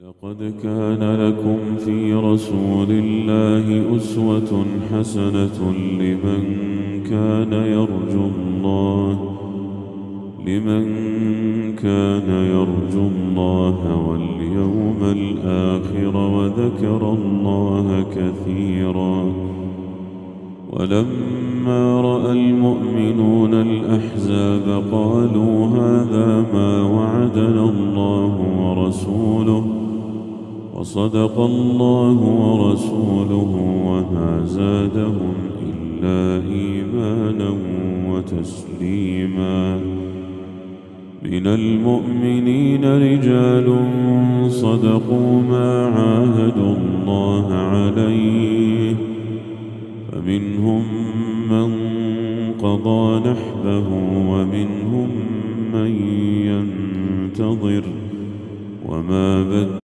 لقد كان لكم في رسول الله أسوة حسنة لمن كان يرجو الله واليوم الآخر وذكر الله كثيرا. ولما رأى المؤمنون الأحزاب قالوا هذا ما وعدنا الله ورسوله وصدق الله ورسوله وما زادهم إلا إيمانا وتسليما. من المؤمنين رجال صدقوا ما عاهدوا الله عليه فمنهم من قضى نحبه ومنهم من ينتظر وما بدلوا